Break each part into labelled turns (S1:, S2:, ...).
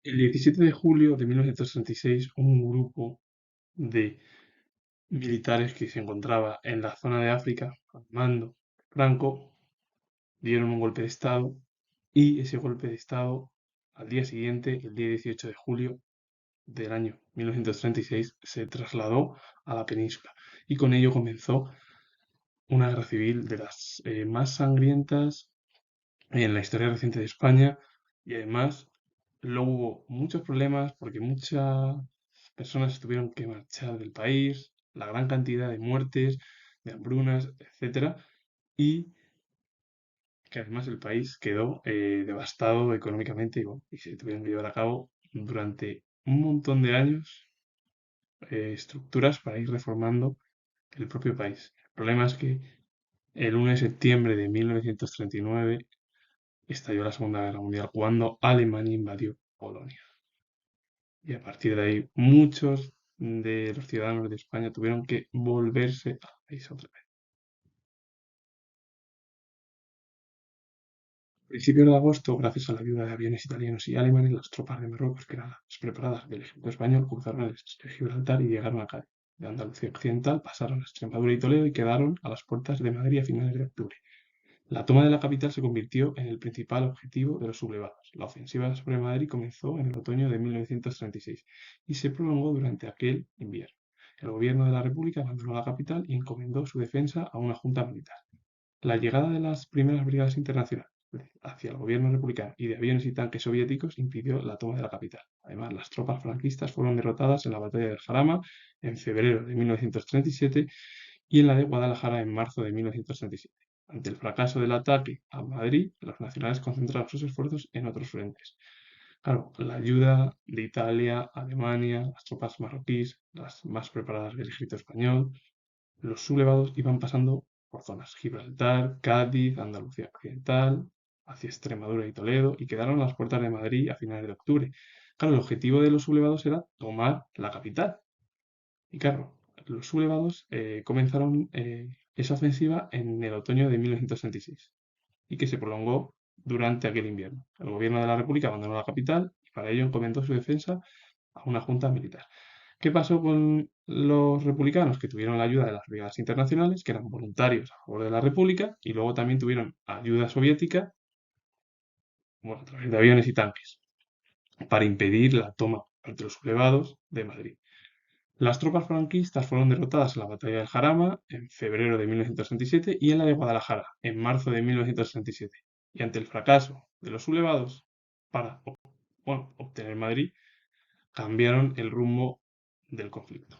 S1: El 17 de julio de 1936, un grupo de militares que se encontraba en la zona de África, al mando de Franco, dieron un golpe de Estado y ese golpe de Estado, al día siguiente, el día 18 de julio del año 1936, se trasladó a la península y con ello comenzó una guerra civil de las más sangrientas en la historia reciente de España y además luego hubo muchos problemas porque muchas personas tuvieron que marchar del país, la gran cantidad de muertes, de hambrunas, etcétera, y que además el país quedó devastado económicamente y, bueno, y se tuvieron que llevar a cabo durante un montón de años estructuras para ir reformando el propio país. El problema es que el 1 de septiembre de 1939 estalló la Segunda Guerra Mundial cuando Alemania invadió Polonia. Y a partir de ahí muchos de los ciudadanos de España tuvieron que volverse al país otra vez. A principios de agosto, gracias a la ayuda de aviones italianos y alemanes, las tropas de Marruecos, que eran las preparadas del ejército español, cruzaron el estrecho de Gibraltar y llegaron a Cádiz. De Andalucía Occidental pasaron a Extremadura y Toledo y quedaron a las puertas de Madrid a finales de octubre. La toma de la capital se convirtió en el principal objetivo de los sublevados. La ofensiva sobre Madrid comenzó en el otoño de 1936 y se prolongó durante aquel invierno. El gobierno de la República abandonó la capital y encomendó su defensa a una junta militar. La llegada de las primeras brigadas internacionales hacia el gobierno republicano y de aviones y tanques soviéticos impidió la toma de la capital. Además, las tropas franquistas fueron derrotadas en la batalla del Jarama en febrero de 1937 y en la de Guadalajara en marzo de 1937. Ante el fracaso del ataque a Madrid, los nacionales concentraron sus esfuerzos en otros frentes. Claro, la ayuda de Italia, Alemania, las tropas marroquíes, las más preparadas del ejército español, los sublevados iban pasando por zonas: Gibraltar, Cádiz, Andalucía Occidental, hacia Extremadura y Toledo, y quedaron a las puertas de Madrid a finales de octubre. Claro, el objetivo de los sublevados era tomar la capital. Y claro, los sublevados comenzaron esa ofensiva en el otoño de 1966 y que se prolongó durante aquel invierno. El gobierno de la República abandonó la capital y para ello encomendó su defensa a una junta militar. ¿Qué pasó con los republicanos? Que tuvieron la ayuda de las brigadas internacionales, que eran voluntarios a favor de la República, y luego también tuvieron ayuda soviética, bueno, a través de aviones y tanques, para impedir la toma por parte de los sublevados de Madrid. Las tropas franquistas fueron derrotadas en la batalla del Jarama en febrero de 1967 y en la de Guadalajara en marzo de 1967. Y ante el fracaso de los sublevados para obtener Madrid, cambiaron el rumbo del conflicto.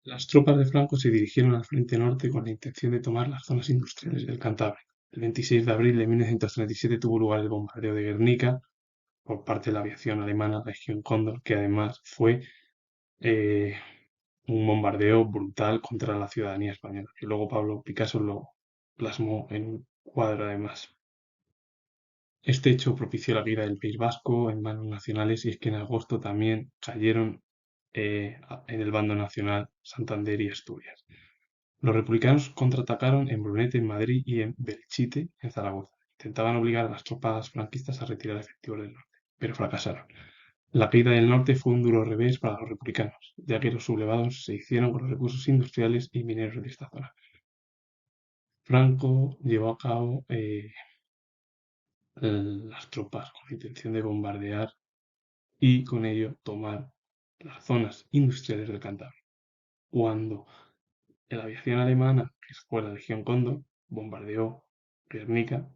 S1: Las tropas de Franco se dirigieron al frente norte con la intención de tomar las zonas industriales del Cantábrico. El 26 de abril de 1937 tuvo lugar el bombardeo de Guernica por parte de la aviación alemana Región Cóndor, que además fue eh, un bombardeo brutal contra la ciudadanía española, que luego Pablo Picasso lo plasmó en un cuadro además. Este hecho propició la caída del País Vasco en manos nacionales y es que en agosto también cayeron en el bando nacional Santander y Asturias. Los republicanos contraatacaron en Brunete, en Madrid y en Belchite, en Zaragoza. Intentaban obligar a las tropas franquistas a retirar efectivos del norte, pero fracasaron. La caída del norte fue un duro revés para los republicanos, ya que los sublevados se hicieron con los recursos industriales y mineros de esta zona. Franco llevó a cabo las tropas con la intención de bombardear y con ello tomar las zonas industriales del Cantábrico. Cuando la aviación alemana, que fue la Legión Cóndor, bombardeó Guernica,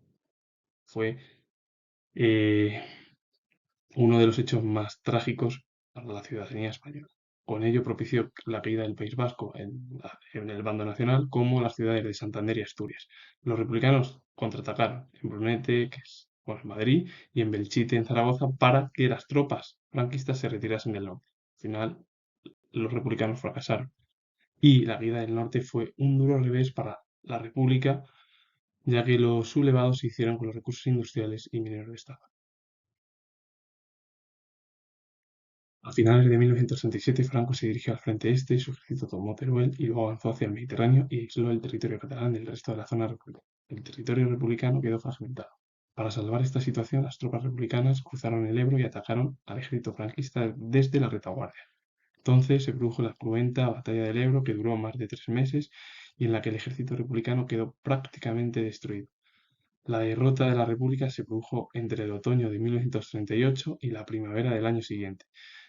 S1: fue eh, uno de los hechos más trágicos para la ciudadanía española. Con ello propició la caída del País Vasco en el bando nacional, como las ciudades de Santander y Asturias. Los republicanos contraatacaron en Brunete, que es Madrid, y en Belchite, en Zaragoza, para que las tropas franquistas se retirasen del norte. Al final, los republicanos fracasaron. Y la caída del norte fue un duro revés para la República, ya que los sublevados se hicieron con los recursos industriales y mineros de esta zona. A finales de 1967, Franco se dirigió al frente este, su ejército tomó Teruel y luego avanzó hacia el Mediterráneo y aisló el territorio catalán del resto de la zona republicana. El territorio republicano quedó fragmentado. Para salvar esta situación, las tropas republicanas cruzaron el Ebro y atacaron al ejército franquista desde la retaguardia. Entonces se produjo la cruenta batalla del Ebro, que duró más de 3 meses y en la que el ejército republicano quedó prácticamente destruido. La derrota de la República se produjo entre el otoño de 1938 y la primavera del año siguiente.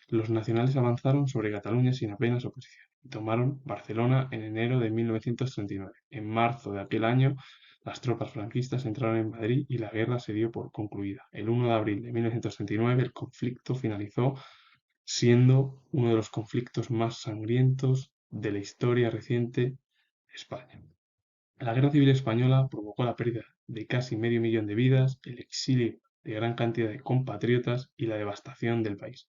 S1: Los nacionales avanzaron sobre Cataluña sin apenas oposición y tomaron Barcelona en enero de 1939. En marzo de aquel año, las tropas franquistas entraron en Madrid y la guerra se dio por concluida. El 1 de abril de 1939 el conflicto finalizó siendo uno de los conflictos más sangrientos de la historia reciente de España. La Guerra Civil Española provocó la pérdida de casi medio millón de vidas, el exilio de gran cantidad de compatriotas y la devastación del país.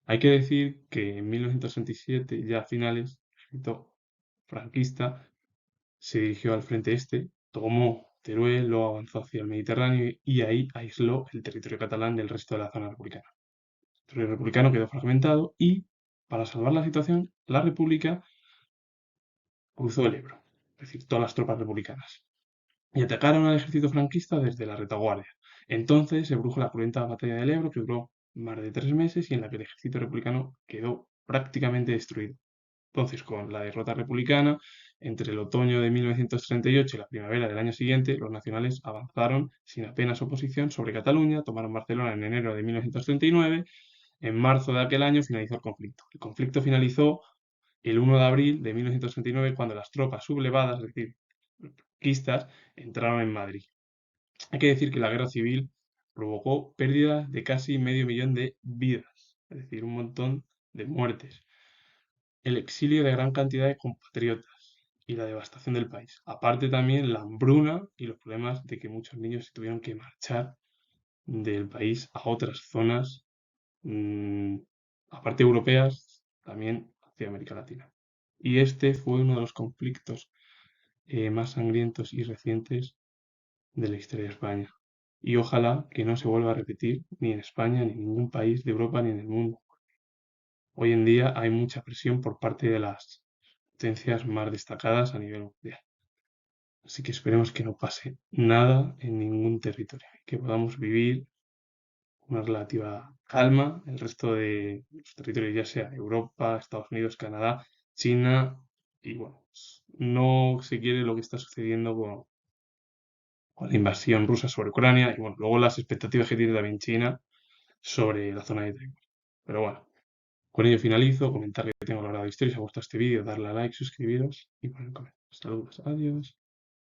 S1: Hay que decir que en 1967, ya a finales, el ejército franquista se dirigió al frente este, tomó Teruel, luego avanzó hacia el Mediterráneo y ahí aisló el territorio catalán del resto de la zona republicana. El territorio republicano quedó fragmentado y, para salvar la situación, la República cruzó el Ebro, es decir, todas las tropas republicanas, y atacaron al ejército franquista desde la retaguardia. Entonces se produjo la cruenta batalla del Ebro, que duró más de 3 meses y en la que el ejército republicano quedó prácticamente destruido. Entonces, con la derrota republicana, entre el otoño de 1938 y la primavera del año siguiente, los nacionales avanzaron sin apenas oposición sobre Cataluña, tomaron Barcelona en enero de 1939. En marzo de aquel año finalizó el conflicto. El conflicto finalizó el 1 de abril de 1939 cuando las tropas sublevadas, es decir, franquistas, entraron en Madrid. Hay que decir que la guerra civil provocó pérdidas de casi medio millón de vidas, es decir, un montón de muertes, el exilio de gran cantidad de compatriotas y la devastación del país. Aparte también la hambruna y los problemas de que muchos niños se tuvieron que marchar del país a otras zonas, aparte europeas, también hacia América Latina. Y este fue uno de los conflictos más sangrientos y recientes de la historia de España. Y ojalá que no se vuelva a repetir ni en España, ni en ningún país de Europa, ni en el mundo. Hoy en día hay mucha presión por parte de las potencias más destacadas a nivel mundial. Así que esperemos que no pase nada en ningún territorio y que podamos vivir una relativa calma el resto de los territorios, ya sea Europa, Estados Unidos, Canadá, China, y bueno, no se quiere lo que está sucediendo con la invasión rusa sobre Ucrania y bueno, luego las expectativas que tiene también China sobre la zona de Taiwán. Pero bueno, con ello finalizo, comentar que tengo logrado historia, si os ha gustado este vídeo, darle a like, suscribiros y poner comentarios. Saludos, adiós.